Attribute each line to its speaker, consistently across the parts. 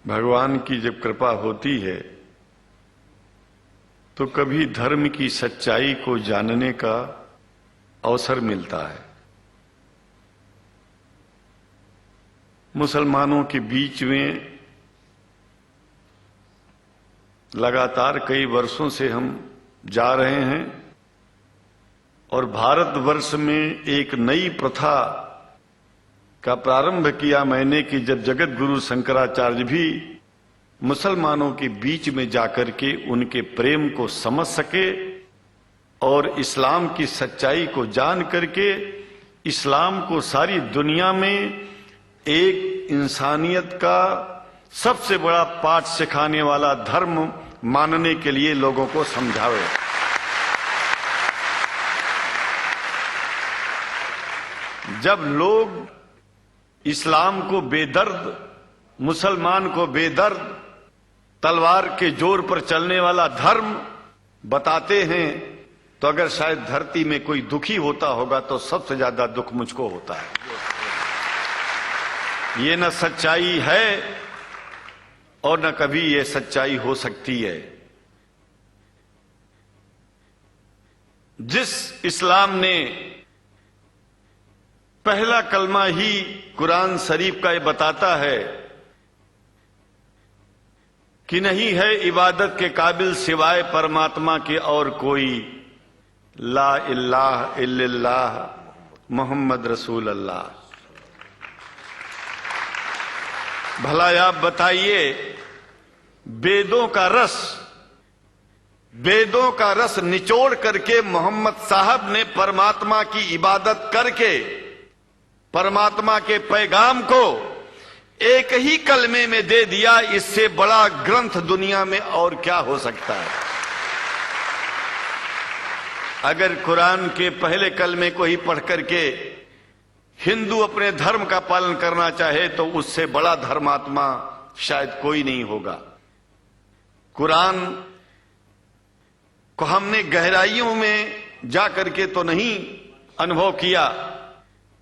Speaker 1: भगवान की जब कृपा होती है तो कभी धर्म की सच्चाई को जानने का अवसर मिलता है। मुसलमानों के बीच में लगातार कई वर्षों से हम जा रहे हैं और भारतवर्ष में एक नई प्रथा का प्रारंभ किया मैंने कि जब जगत गुरु शंकराचार्य भी मुसलमानों के बीच में जाकर के उनके प्रेम को समझ सके और इस्लाम की सच्चाई को जान करके इस्लाम को सारी दुनिया में एक इंसानियत का सबसे बड़ा पाठ सिखाने वाला धर्म मानने के लिए लोगों को समझावे। जब लोग इस्लाम को बेदर्द, मुसलमान को बेदर्द, तलवार के जोर पर चलने वाला धर्म बताते हैं तो अगर शायद धरती में कोई दुखी होता होगा तो सबसे ज्यादा दुख मुझको होता है। ये न सच्चाई है और न कभी ये सच्चाई हो सकती है। जिस इस्लाम ने पहला कलमा ही कुरान शरीफ का ये बताता है कि नहीं है इबादत के काबिल सिवाय परमात्मा के और कोई, ला इलाहा इल्लल्लाह मोहम्मद रसूल अल्लाह। भला आप बताइए, वेदों का रस निचोड़ करके मोहम्मद साहब ने परमात्मा की इबादत करके परमात्मा के पैगाम को एक ही कलमे में दे दिया। इससे बड़ा ग्रंथ दुनिया में और क्या हो सकता है। अगर कुरान के पहले कलमे को ही पढ़ करके हिंदू अपने धर्म का पालन करना चाहे तो उससे बड़ा धर्मात्मा शायद कोई नहीं होगा। कुरान को हमने गहराइयों में जाकर के तो नहीं अनुभव किया,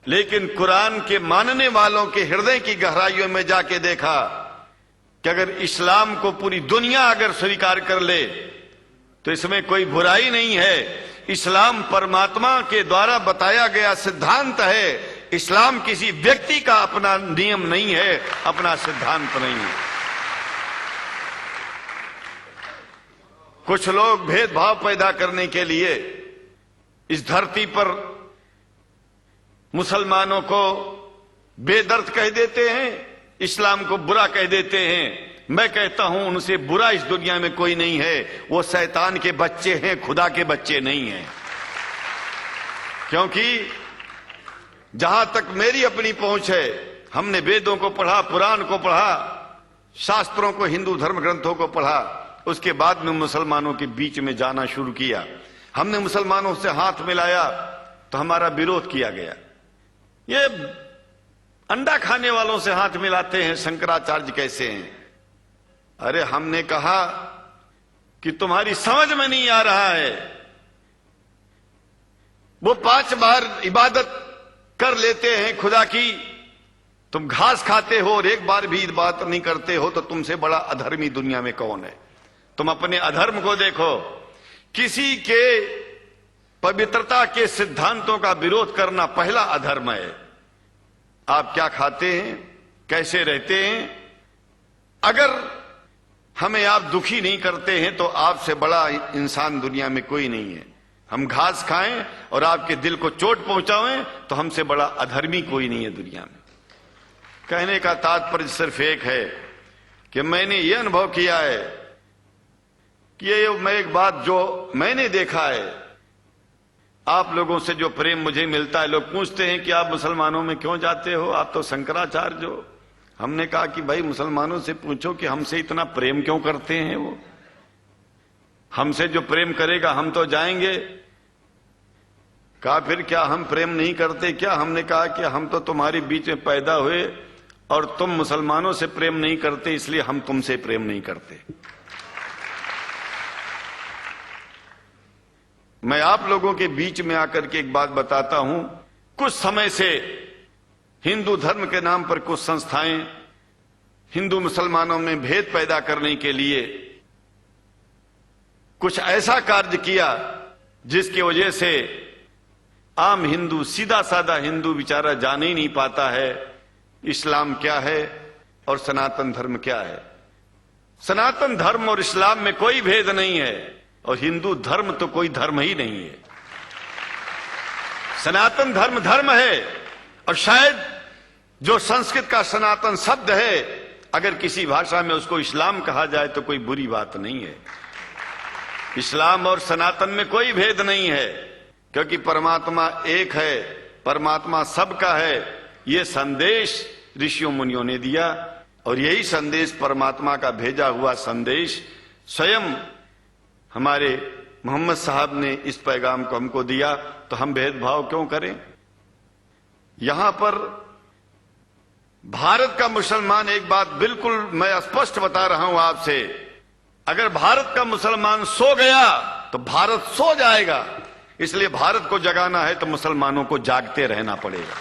Speaker 1: लेकिन कुरान के मानने वालों के हृदय की गहराइयों में जाके देखा कि अगर इस्लाम को पूरी दुनिया अगर स्वीकार कर ले तो इसमें कोई बुराई नहीं है। इस्लाम परमात्मा के द्वारा बताया गया सिद्धांत है। इस्लाम किसी व्यक्ति का अपना नियम नहीं है, अपना सिद्धांत नहीं है। कुछ लोग भेदभाव पैदा करने के लिए इस धरती पर मुसलमानों को बेदर्द कह देते हैं, इस्लाम को बुरा कह देते हैं। मैं कहता हूं उनसे बुरा इस दुनिया में कोई नहीं है। वो शैतान के बच्चे हैं, खुदा के बच्चे नहीं हैं। क्योंकि जहां तक मेरी अपनी पहुंच है, हमने वेदों को पढ़ा, पुराण को पढ़ा, शास्त्रों को, हिंदू धर्म ग्रंथों को पढ़ा। उसके बाद में मुसलमानों के बीच में जाना शुरू किया। हमने मुसलमानों से हाथ मिलाया तो हमारा विरोध किया गया। ये अंडा खाने वालों से हाथ मिलाते हैं, शंकराचार्य कैसे हैं। अरे हमने कहा कि तुम्हारी समझ में नहीं आ रहा है। वो 5 बार इबादत कर लेते हैं खुदा की, तुम घास खाते हो और एक बार भी इबादत नहीं करते हो, तो तुमसे बड़ा अधर्मी दुनिया में कौन है। तुम अपने अधर्म को देखो। किसी के पवित्रता के सिद्धांतों का विरोध करना पहला अधर्म है। आप क्या खाते हैं, कैसे रहते हैं, अगर हमें आप दुखी नहीं करते हैं तो आपसे बड़ा इंसान दुनिया में कोई नहीं है। हम घास खाएं और आपके दिल को चोट पहुंचाएं तो हमसे बड़ा अधर्मी कोई नहीं है दुनिया में। कहने का तात्पर्य सिर्फ एक है कि मैंने ये अनुभव किया है कि ये मैं एक बात जो मैंने देखा है, आप लोगों से जो प्रेम मुझे मिलता है, लोग पूछते हैं कि आप मुसलमानों में क्यों जाते हो, आप तो शंकराचार्य हो। हमने कहा कि भाई मुसलमानों से पूछो कि हमसे इतना प्रेम क्यों करते हैं। वो हमसे जो प्रेम करेगा हम तो जाएंगे। कहा फिर क्या हम प्रेम नहीं करते क्या। हमने कहा कि हम तो तुम्हारे बीच में पैदा हुए और तुम मुसलमानों से प्रेम नहीं करते, इसलिए हम तुमसे प्रेम नहीं करते। मैं आप लोगों के बीच में आकर के एक बात बताता हूं। कुछ समय से हिंदू धर्म के नाम पर कुछ संस्थाएं हिंदू मुसलमानों में भेद पैदा करने के लिए कुछ ऐसा कार्य किया जिसकी वजह से आम हिंदू, सीधा साधा हिंदू बेचारा जान ही नहीं पाता है इस्लाम क्या है और सनातन धर्म क्या है। सनातन धर्म और इस्लाम में कोई भेद नहीं है और हिंदू धर्म तो कोई धर्म ही नहीं है। सनातन धर्म धर्म है और शायद जो संस्कृत का सनातन शब्द है, अगर किसी भाषा में उसको इस्लाम कहा जाए तो कोई बुरी बात नहीं है। इस्लाम और सनातन में कोई भेद नहीं है, क्योंकि परमात्मा एक है, परमात्मा सबका है। ये संदेश ऋषियों मुनियों ने दिया और यही संदेश परमात्मा का भेजा हुआ संदेश स्वयं हमारे मोहम्मद साहब ने इस पैगाम को हमको दिया। तो हम भेदभाव क्यों करें? यहां पर भारत का मुसलमान, एक बात बिल्कुल मैं स्पष्ट बता रहा हूं आपसे, अगर भारत का मुसलमान सो गया तो भारत सो जाएगा। इसलिए भारत को जगाना है तो मुसलमानों को जागते रहना पड़ेगा।